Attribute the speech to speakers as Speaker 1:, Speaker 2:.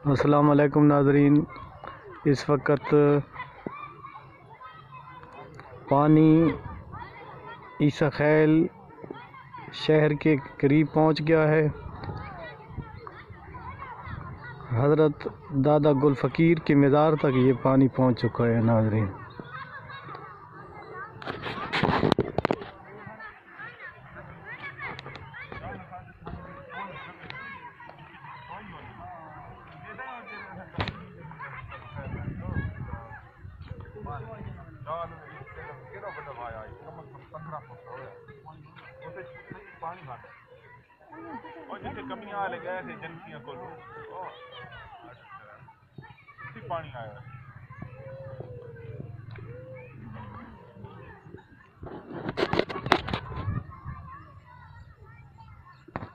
Speaker 1: अस्सलाम वालेकुम नाज़रीन। इस वक्त पानी ईसा खैल शहर के करीब पहुंच गया है। हज़रत दादा गुल फ़कीर के मज़ार तक ये पानी पहुंच चुका है नाज़रीन।
Speaker 2: कमियां आ गए एजेंसियों को पानी आया।